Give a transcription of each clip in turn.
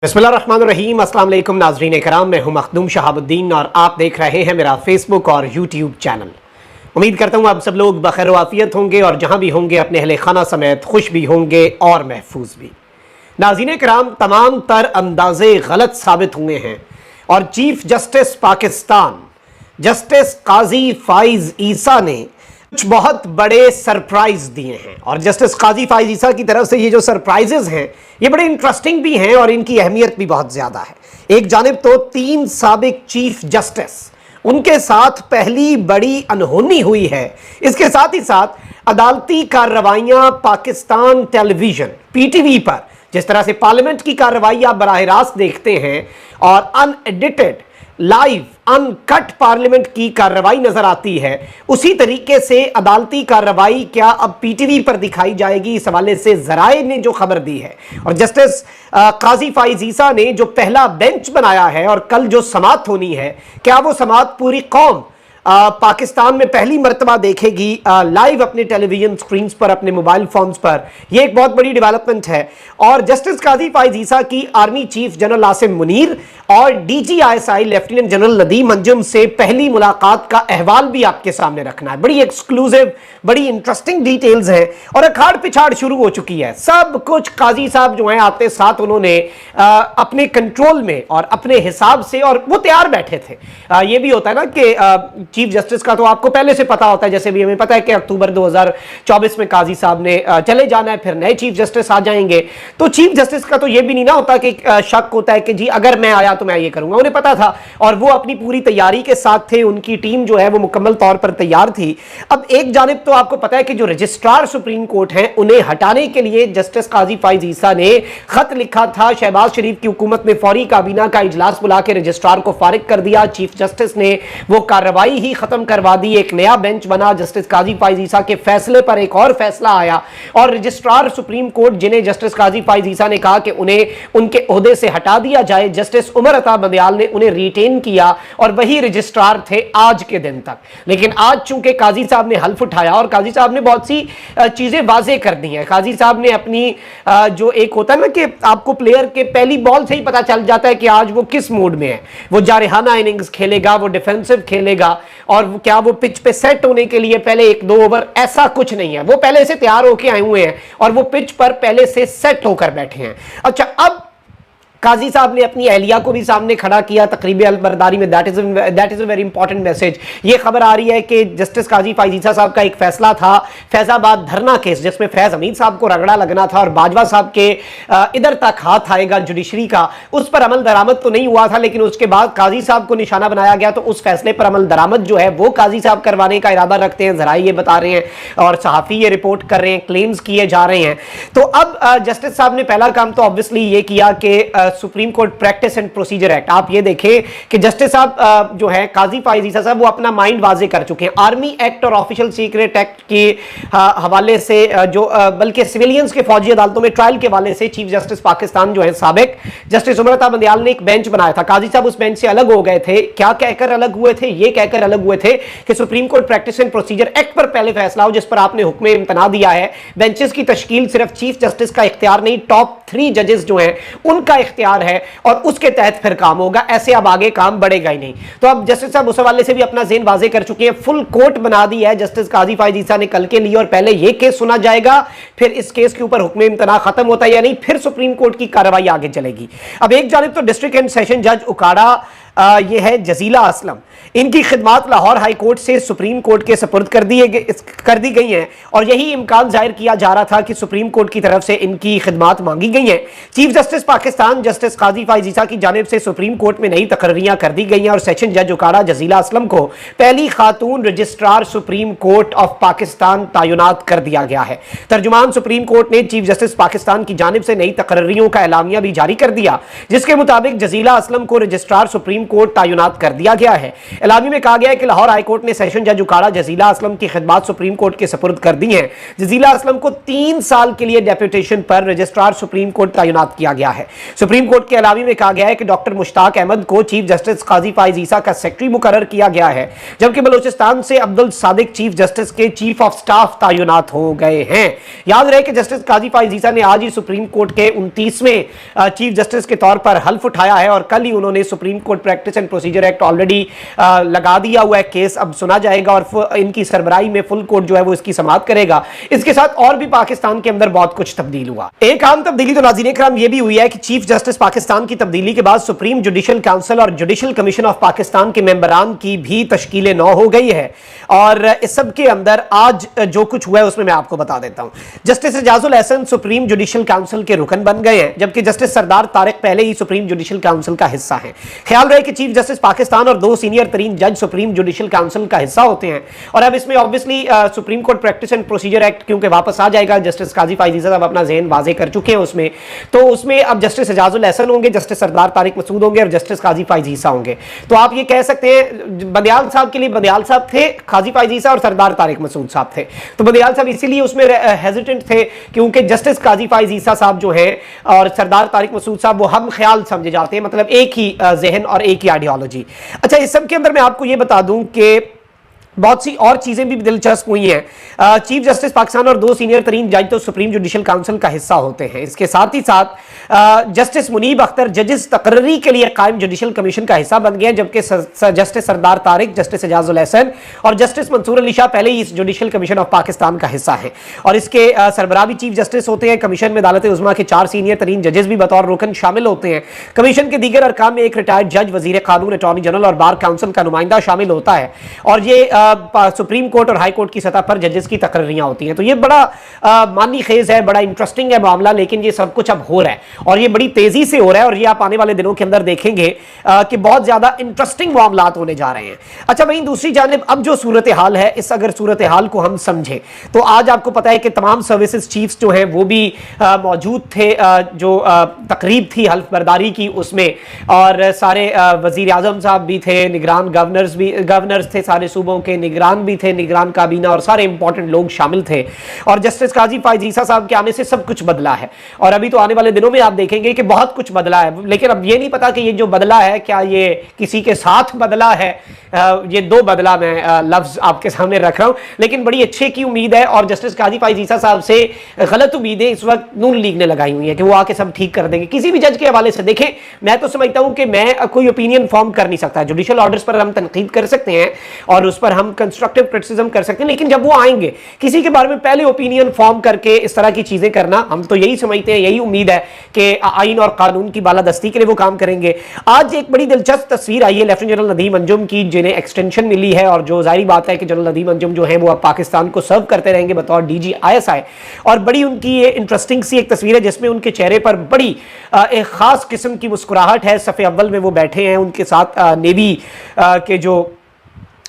बिस्मिल्लाहिर्रहमानिर्रहीम। अस्सलाम वालेकुम नाज़रीन कराम, मैं हूं मखदूम शहाबुद्दीन और आप देख रहे हैं मेरा फेसबुक और यूट्यूब चैनल। उम्मीद करता हूं आप सब लोग बखैर वाफियत होंगे और जहां भी होंगे अपने अहले खाना समेत खुश भी होंगे और महफूज भी। नाज़रीन कराम, तमाम तर अंदाजे गलत साबित हुए हैं और चीफ जस्टिस पाकिस्तान जस्टिस काजी फाइज ईसा ने कुछ बहुत बड़े सरप्राइज दिए हैं और जस्टिस काजी फाइज ईसा की तरफ से ये जो सरप्राइजेस हैं ये बड़े इंटरेस्टिंग भी हैं और इनकी अहमियत भी बहुत ज्यादा है। एक जानिब तो 3 साबिक चीफ जस्टिस, उनके साथ पहली बड़ी अनहोनी हुई है। इसके साथ ही साथ अदालती कार्रवाइयां पाकिस्तान टेलीविजन पीटीवी पर जिस तरह से पार्लियामेंट की कार्रवाई आप बराह रास्त देखते हैं और अनएडिटेड लाइव अनकट पार्लियामेंट की कार्रवाई नजर आती है, उसी तरीके से अदालती कार्रवाई क्या अब पीटीवी पर दिखाई जाएगी, इस हवाले से जराए ने जो खबर दी है। और जस्टिस काजी फाइज ईसा ने जो पहला बेंच बनाया है और कल जो समाअत होनी है, क्या वो समाअत पूरी कौम पाकिस्तान में पहली मर्तबा देखेगी लाइव अपने टेलीविजन स्क्रीन पर, अपने मोबाइल फोन्स पर। यह एक बहुत बड़ी डेवलपमेंट है। और जस्टिस काजी फाइज ईसा की army chief general Asim Munir और DG ISI lieutenant general Nadeem Anjum से पहली मुलाकात का अहवाल भी आपके सामने रखना है। बड़ी एक्सक्लूसिव, बड़ी इंटरेस्टिंग डिटेल्स हैं और अखाड़ पिछाड़ शुरू हो चुकी है। सब कुछ काजी साहब जो हैं आते साथ उन्होंने अपने कंट्रोल में और अपने हिसाब से, और वो तैयार बैठे थे। ये भी होता है ना कि चीफ जस्टिस का तो आपको पहले से पता होता है, जैसे भी हमें पता है कि अक्टूबर 2024 में काजी साहब ने चले जाना है, फिर नए चीफ जस्टिस आ जाएंगे। तो चीफ जस्टिस का तो ये भी नहीं ना होता कि शक होता है कि जी अगर मैं आया तो मैं ये करूंगा। उन्हें पता था और वो अपनी पूरी तैयारी के साथ थे, उनकी टीम जो है वो मुकम्मल तौर पर तैयार थी। अब एक जानिब तो आपको पता है कि जो रजिस्ट्रार सुप्रीम कोर्ट हैं उन्हें हटाने के लिए जस्टिस काजी फाइज ईसा ने खत लिखा था। शहबाज शरीफ की हुकूमत में फौरी काबीना का इजलास बुला के रजिस्ट्रार को फारिग कर दिया। चीफ जस्टिस ने वो कार्रवाई ही खत्म करवा दी। एक नया बेंच बना। जस्टिस काजी फाइज ईसा के फैसले पर एक और फैसला आया और रजिस्ट्रार सुप्रीम कोर्ट, जिन्हें जस्टिस काजी फाइज ईसा ने कहा कि उन्हें उनके ओहदे से हटा दिया जाए, जस्टिस उमर अता बंदयाल ने उन्हें रिटेन किया और वही रजिस्ट्रार थे आज के दिन तक। लेकिन आज चूंकि काजी साहब ने हल्फ उठाया और काजी साहब ने बहुत सी चीजें वाजे कर दी हैं। काजी साहब ने अपनी जो एक होता है ना कि आपको प्लेयर के पहली बॉल से ही पता चल जाता है कि आज वो किस मूड में है। वो जारहाना इनिंग्स खेलेगा, वो डिफेंसिव खेलेगा और क्या वो पिच पे सेट होने के लिए पहले 1-2 ओवर, ऐसा कुछ नहीं है। वो पहले से तैयार होके आए हुए हैं और वो पिच पर पहले से सेट होकर बैठे हैं। अच्छा, अब काजी साहब ने अपनी अहलिया को भी सामने खड़ा किया तकरीब अलबरदारी में। That is a very important message. ये खबर आ रही है कि जस्टिस काजी फाइज ईसा साहब का एक फैसला था फैजाबाद धरना केस, जिसमें फैज हमीद साहब को रगड़ा लगना था और बाजवा साहब के इधर तक हाथ आएगा जुडिशरी का, उस पर अमल दरामद तो नहीं हुआ था। लेकिन उसके बाद काजी साहब को निशाना बनाया गया, तो उस फैसले पर अमल दरामद जो है वो काजी साहब करवाने का इरादा रखते हैं। जराए ये बता रहे हैं और सहाफी ये रिपोर्ट कर रहे हैं, क्लेम्स किए जा रहे हैं। तो अब जस्टिस साहब ने पहला काम तो ऑब्वियसली ये किया कि supreme court practice and procedure act, आप ये देखें कि जस्टिस साहब जो है काजी फाइज ईसा साहब वो अपना माइंड वाजे कर चुके हैं। आर्मी एक्ट और ऑफिशियल सीक्रेट एक्ट के हवाले से जो बल्कि सिविलियंस के फौजी अदालतों में ट्रायल के हवाले से चीफ जस्टिस पाकिस्तान जो है साबिक जस्टिस उमर अता बंदयाल ने एक बेंच बनाया था। काजी साहब उस बेंच से अलग हो गए थे। क्या कहकर अलग हुए थे? ये कहकर अलग हुए थे कि supreme court practice and procedure act पर पहले फैसला हो, जिस पर आपने हुक्म इम्तना दिया है। बेंचेस की तश्कील सिर्फ चीफ जस्टिस का इख्तियार नहीं, टॉप 3 जजेस जो हैं उनका इख्तियार है और उसके तहत फिर काम होगा। ऐसे अब आगे काम बढ़ेगा ही नहीं। तो अब जस्टिस साहब उस हवाले से भी अपना ज़हन वाजे कर चुके हैं। फुल कोर्ट बना दी है जस्टिस काजी फाइज ईसा ने कल के लिए, और पहले यह केस सुना जाएगा, फिर इस केस के ऊपर हुक्म इम्तना खत्म होता है या नहीं, फिर सुप्रीम कोर्ट की कार्रवाई आगे चलेगी। अब एक जानिब तो डिस्ट्रिक्ट एंड सेशन जज उकाड़ा ये है जजीला असलम, इनकी खिदमात लाहौर हाई कोर्ट से सुप्रीम कोर्ट के सपुर्द कर दी गई हैं और यही इम्कान जाहिर किया जा रहा था कि सुप्रीम कोर्ट की तरफ से इनकी खिदमात मांगी गई हैं। चीफ जस्टिस पाकिस्तान जस्टिस काजी फाइज ईसा की जानिब से सुप्रीम कोर्ट में नई तकर्रियां कर दी गई हैं और सेशन जज उकाड़ा जजीला असलम को पहली खातून registrar supreme court of Pakistan तैनात कर दिया गया है। तर्जुमान सुप्रीम कोर्ट ने चीफ जस्टिस पाकिस्तान की जानिब से नई तकर्रियों का एलामिया भी जारी कर दिया, जिसके मुताबिक जजीला असलम को रजिस्ट्रार सुप्रीम सुप्रीम कोर्ट तैनात कर दिया गया है। एलामी में कहा गया है कि लाहौर हाईकोर्ट ने सेशन जज उकाड़ा जजीला असलम की खिदमत सुप्रीम कोर्ट के सपुर्द कर दी हैं। जजीला असलम को 3 साल के लिए डेप्यूटेशन पर रजिस्ट्रार सुप्रीम कोर्ट तैनात किया गया है। सुप्रीम कोर्ट के एलामी में कहा गया है कि डॉक्टर मुश्ताक अहमद को चीफ जस्टिस काजी फाइज ईसा का सेक्रेटरी मुकर्रर किया गया है, जबकि बलूचिस्तान से अब्दुल सादिक चीफ जस्टिस के चीफ ऑफ स्टाफ तैनात हो गए हैं। याद रहे कि जस्टिस काजी फाइज ईसा ने आज ही सुप्रीम कोर्ट के 29वें चीफ जस्टिस के तौर पर हल्फ उठाया है और कल ही उन्होंने supreme court practice and procedure act already लगा दिया हुआ है। केस अब सुना जाएगा और इनकी सरबराही में फुल कोर्ट जो है वो इसकी समाअत करेगा। इसके साथ और भी पाकिस्तान के अंदर बहुत कुछ तब्दील हुआ। एक आम तब्दीली तो नाज़रीन इकराम ये भी हुई है कि चीफ जस्टिस पाकिस्तान की तब्दीली के बाद सुप्रीम जुडिशल काउंसिल और जुडिशल कमीशन ऑफ पाकिस्तान के मेंबरान की भी तश्कील नौ हो गई है और इस सब के अंदर आज जो कुछ हुआ है उसमें मैं आपको बता देता हूं। Justice Ijazul Ahsan supreme judicial council के रुकन बन गए हैं, जबकि जस्टिस सरदार तारिक पहले ही सुप्रीम जुडिशल काउंसिल का हिस्सा हैं। ख्याल रहे कि चीफ जस्टिस पाकिस्तान और 2 सीनियर तरीन जज सुप्रीम जुडिशल काउंसिल का हिस्सा होते हैं और अब इसमें obviously supreme court practice and procedure act क्योंकि वापस आ जाएगा, जस्टिस काजी फाइज ईसा साहब अपना ज़हन वाजे कर चुके हैं उसमें, तो उसमें अब जस्टिस एजाजुल एहसन होंगे, जस्टिस सरदार तारिक मसूद होंगे और जस्टिस काजी फाइज ईसा होंगे। तो आप ये कह सकते हैं बंदियाल साहब के लिए बंदियाल साहब थे, काजी फाइज ईसा और सरदार तारिक मसूद साहब थे। तो बंदियाल साहब इसीलिए उसमें हेजिटेंट थे क्योंकि जस्टिस काजी फाइज ईसा साहब जो हैं और सरदार तारिक मसूद साहब वो हम ख्याल समझे जाते हैं, मतलब एक ही जहन और एक ही आइडियोलॉजी। अच्छा, इस सब के अंदर मैं आपको ये बता दूं कि बहुत सी और चीजें भी दिलचस्प हुई हैं। चीफ जस्टिस पाकिस्तान और 2 सीनियर तरीन जज तो सुप्रीम जुडिशल काउंसिल का हिस्सा होते हैं। इसके साथ ही साथ जस्टिस मुनीब अख्तर जजेस तकर्री के लिए कायम जुडिशल कमीशन का हिस्सा बन गए हैं, जबकि जस्टिस सरदार तारिक, जस्टिस एजाजुल एहसन और जस्टिस मंसूर अली शाह पहले ही इस जुडिशल कमीशन ऑफ पाकिस्तान का हिस्सा है और इसके सरबराह भी चीफ जस्टिस होते हैं। कमीशन में अदालत उज़्मा के 4 सीनियर तरीन जजेस भी बतौर रुकन शामिल होते हैं। कमीशन के दीगर अरकाम में एक रिटायर्ड जज, वजीर कानून, अटॉर्नी जनरल और बार काउंसिल का नुमाइंदा शामिल होता है और ये सुप्रीम कोर्ट और हाई कोर्ट की सतह पर जजेस की तकर्रियां होती हैं। तो ये बड़ा मानी खेज है, बड़ा इंटरेस्टिंग है मामला, लेकिन ये सब कुछ अब हो रहा है और ये बड़ी तेजी से हो रहा है और ये आप आने वाले दिनों के अंदर देखेंगे कि बहुत ज्यादा इंटरेस्टिंग मामला होने जा रहे हैं। अच्छा, वहीं दूसरी जानिब अब जो सूरत हाल है, इस अगर सूरत हाल को हम समझें तो आज आपको पता है कि तमाम सर्विसेज चीफ्स जो हैं वो भी मौजूद थे, जो तकरीब थी हल्फ बर्दारी की उसमें, और सारे वजीर आजम साहब भी थे, निगरान गवर्नर्स थे, सारे सूबों के निगरान भी थे, निगरान काबीना और सारे इंपॉर्टेंट लोग शामिल थे और जस्टिस काजी फाइज ईसा साहब के आने से सब कुछ बदला है और अभी तो आने वाले दिनों में आप देखेंगे कि बहुत कुछ बदला है। लेकिन अब ये नहीं पता कि ये जो बदला है क्या ये किसी के साथ बदला है, ये 2 बदला मैं लफ्ज आपके सामने रख रहा हूं, लेकिन बड़ी अच्छे की उम्मीद है और जस्टिस काजी फाइज ईसा साहब से गलत उम्मीदें इस वक्त नून लीग ने लगाई हुई है कि वो आके सब ठीक कर देंगे। किसी भी जज के हवाले से देखें, मैं तो समझता हूं कि मैं कोई ओपिनियन फॉर्म कर नहीं सकता। जुडिशल ऑर्डर्स पर हम तनकीद कर सकते हैं और उस पर हम कंस्ट्रक्टिव क्रिटिसिज्म कर सकते हैं, लेकिन जब वो आएंगे किसी के बारे में पहले ओपिनियन फॉर्म करके इस तरह की चीजें करना, हम तो यही समझते हैं, यही उम्मीद है कि आईन और कानून की बालादस्ती के लिए वो काम करेंगे। आज एक बड़ी दिलचस्प तस्वीर आई है लेफ्टिनेंट जनरल नदीम अंजुम की, जिन्हें एक्सटेंशन मिली है और जो जाहिर बात है कि जनरल नदीम अंजुम जो है वो अब पाकिस्तान को सर्व करते रहेंगे बतौर डीजी ISI और बड़ी उनकी ये इंटरेस्टिंग सी एक तस्वीर है जिसमें उनके चेहरे पर बड़ी एक खास किस्म की मुस्कुराहट है। सफ़े अव्वल में वो बैठे हैं, उनके साथ नेवी के जो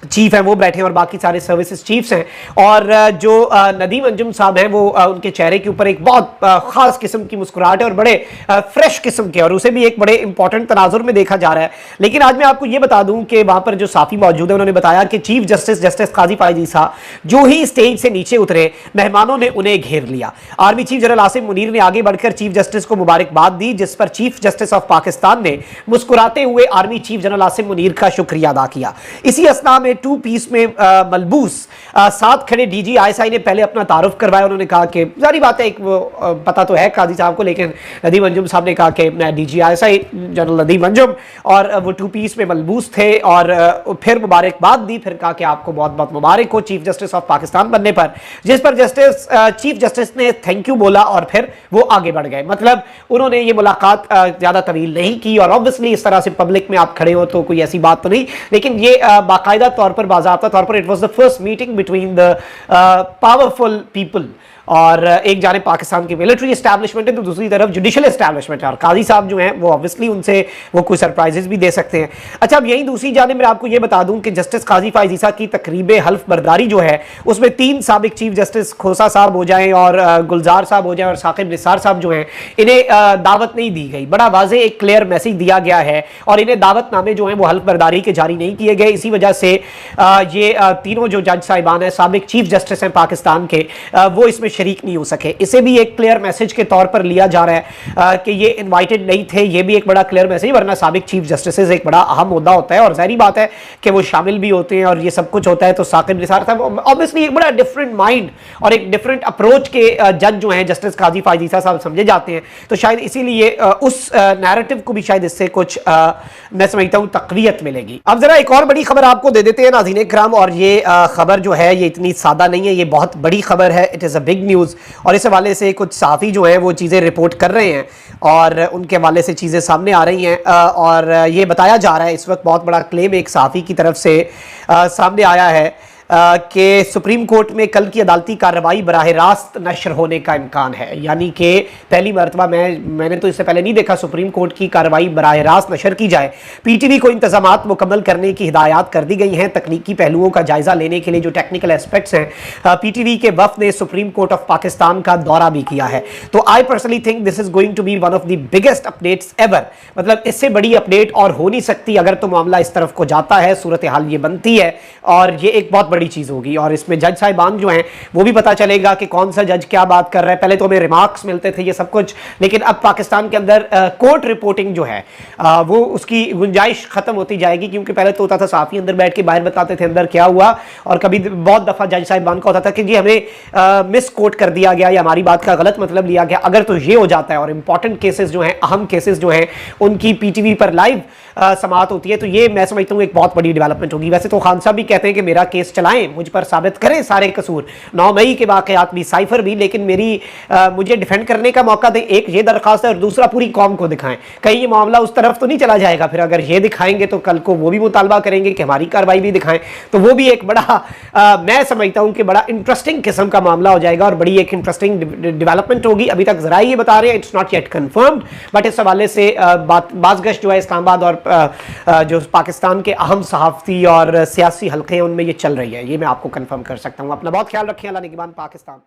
चीफ हैं वो बैठे हैं और बाकी सारे सर्विसेज चीफ्स हैं और जो नदीम अंजुम साहब हैं वो उनके चेहरे के ऊपर एक बहुत खास किस्म की मुस्कुराहट है और बड़े फ्रेश किस्म के, और उसे भी एक बड़े इंपॉर्टेंट तनाजुर में देखा जा रहा है। लेकिन आज मैं आपको ये बता दूं कि वहां पर जो साफी मौजूद है उन्होंने बताया कि चीफ जस्टिस जस्टिस काजी फाइज ईसा जो ही स्टेज से नीचे उतरे, मेहमानों ने उन्हें घेर लिया। Army chief general Asim Munir ने आगे बढ़कर चीफ जस्टिस को मुबारकबाद दी, जिस पर चीफ जस्टिस ऑफ पाकिस्तान ने मुस्कुराते हुए army chief general Asim Munir का शुक्रिया अदा किया। इसी असना में 2 पीस में मलबूस साथ खड़े डीजी ISI ने पहले अपना तारुफ करवाया। उन्होंने कहा कि जारी बात है, एक वो पता तो है काजी साहब को, लेकिन नदीम अंजुम साहब ने कहा कि मैं DG ISI general Nadeem Anjum, और वो 2 पीस में मलबूस थे और फिर मुबारकबाद दी, फिर कहा कि आपको बहुत बहुत मुबारक हो चीफ जस्टिस ऑफ पाकिस्तान बनने पर, जिस पर चीफ जस्टिस ने थैंक यू बोला और फिर वो आगे बढ़ गए। मतलब उन्होंने ये मुलाकात ज़्यादा तवील नहीं की और ऑब्वियसली इस तरह से पब्लिक में आप खड़े हो तो कोई ऐसी बात तो नहीं, लेकिन ये बाकायदा तौर पर, बाज़ाब्ता तौर पर, it was the first meeting between the powerful people और एक जानिब पाकिस्तान की मिलिट्री एस्टैब्लिशमेंट है तो दूसरी तरफ जुडिशल एस्टैब्लिशमेंट है, और काजी साहब जो हैं वो ऑब्वियसली उनसे वो कुछ सरप्राइजेस भी दे सकते हैं। अच्छा, अब यही दूसरी जानिब मैं आपको ये बता दूं कि जस्टिस काजी फायज ईसा की तकरीब हल्फ बर्दारी जो है उसमें 3 साबिक चीफ जस्टिस खोसा साहब हो जाएं और गुलजार साहब हो जाएं और साकिब निसार साहब जो हैं, इन्हें दावत नहीं दी गई। बड़ा वाज़े एक क्लियर मैसेज दिया गया है और इन्हें दावतनामे जो हैं वो हल्फ बर्दारी के जारी नहीं किए गए। इसी वजह से ये तीनों जो जज साहिबान हैं, साबिक चीफ जस्टिस हैं पाकिस्तान के, वो इसमें शरीक नहीं हो सके। इसे भी एक क्लियर मैसेज के तौर पर लिया जा रहा है कि ये इनवाइटेड नहीं थे। ये भी एक बड़ा क्लियर मैसेज, वरना साबिक चीफ जस्टिस एक बड़ा अहम मुद्दा होता है और जाहिर बात है कि वो शामिल भी होते हैं और ये सब कुछ होता है। तो साकिब निसार साहब ऑब्वियसली एक बड़ा डिफरेंट माइंड और एक डिफरेंट अप्रोच के जज जो हैं जस्टिस काजी फायज ईसा साहब समझे जाते हैं, तो शायद इसीलिए उस नैरेटिव को भी शायद इससे कुछ मैं समझता हूं तकवीयत मिलेगी। अब जरा एक और बड़ी खबर आपको दे देते हैं नाज़रीन इकराम, और ये खबर जो है ये इतनी सादा नहीं है, ये बहुत बड़ी खबर है। It is a big news और इस हवाले से कुछ सहाफ़ी जो है वो चीज़ें रिपोर्ट कर रहे हैं और उनके हवाले से चीज़ें सामने आ रही हैं। और ये बताया जा रहा है, इस वक्त बहुत बड़ा क्लेम एक सहाफ़ी की तरफ से सामने आया है कि सुप्रीम कोर्ट में कल की अदालती कार्रवाई बराह रास्त नशर होने का इम्कान है। यानी कि पहली मरतबा मैंने तो इससे पहले नहीं देखा सुप्रीम कोर्ट की कार्रवाई बराह रास्त नशर की जाए। पीटीवी को इंतजामात मुकम्मल करने की हिदायत कर दी गई हैं। तकनीकी पहलुओं का जायजा लेने के लिए जो टेक्निकल एस्पेक्ट्स हैं, पीटीवी के वफ़द ने सुप्रीम कोर्ट ऑफ पाकिस्तान का दौरा भी किया है। तो I personally think this is going to be one of the biggest updates ever. मतलब इससे बड़ी अपडेट और हो नहीं सकती अगर तो मामला इस तरफ को जाता है, सूरत हाल ये बनती है और ये एक बहुत बड़ी चीज होगी। और इसमें जज साहिबान जो हैं वो भी पता चलेगा कि कौन सा जज क्या बात कर रहा है। पहले तो हमें रिमार्क्स मिलते थे ये सब कुछ, लेकिन अब पाकिस्तान के अंदर कोर्ट रिपोर्टिंग जो है वो उसकी गुंजाइश खत्म होती जाएगी। क्योंकि पहले तो होता था साफी अंदर बैठ के बाहर बताते थे अंदर क्या हुआ, और कभी बहुत दफा जज साहिबान का होता था कि जी हमें मिस कोट कर दिया गया या हमारी बात का गलत मतलब लिया गया। अगर तो ये हो जाता है और इंपॉर्टेंट केसेस जो हैं, अहम केसेस जो हैं, उनकी पीटीवी पर लाइव समाअत होती है, तो ये मैं समझता हूँ एक बहुत बड़ी डेवलपमेंट होगी। वैसे तो खान साहब भी कहते हैं कि मेरा केस चलाएं, मुझ पर साबित करें सारे कसूर, 9 मई के वाकयात भी, साइफर भी, लेकिन मुझे डिफेंड करने का मौका दें। एक ये दरखास्त है और दूसरा पूरी कौम को दिखाएं। कहीं ये मामला उस तरफ तो नहीं चला जाएगा, फिर अगर ये दिखाएंगे तो कल को वो भी मुतालबा करेंगे कि हमारी कार्रवाई भी दिखाएं। तो वो भी एक बड़ा मैं समझता हूं कि बड़ा इंटरेस्टिंग किस्म का मामला हो जाएगा और बड़ी एक इंटरेस्टिंग डेवलपमेंट होगी। अभी तक जरा ये बता रहे हैं, it's not yet confirmed, but इस हवाले से बाज़गश्त जो है इस्लामाबाद और जो पाकिस्तान के अहम सहाफ़ती और सियासी हल्के हैं उनमें ये चल रही है। ये मैं आपको कंफर्म कर सकता हूं। अपना बहुत ख्याल रखें। अल्लाह निगहबान पाकिस्तान।